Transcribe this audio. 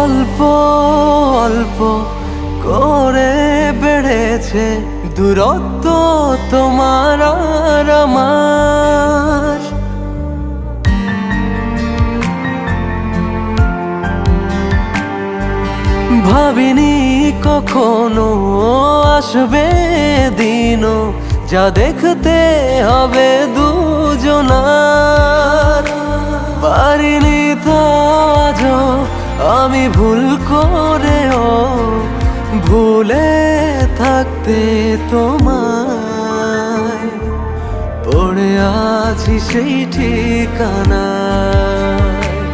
অল্প অল্প করে বেড়েছে দূরত্ব তোমার আর আমার। ভাবিনি কখনো আসবে দিনও যা দেখতে হবে দুজনার। পারিনি তো আজও আমি ভুল করেও ভুলে থাকতে তোমায়। পড়ে আছি সেই ঠিকানায়।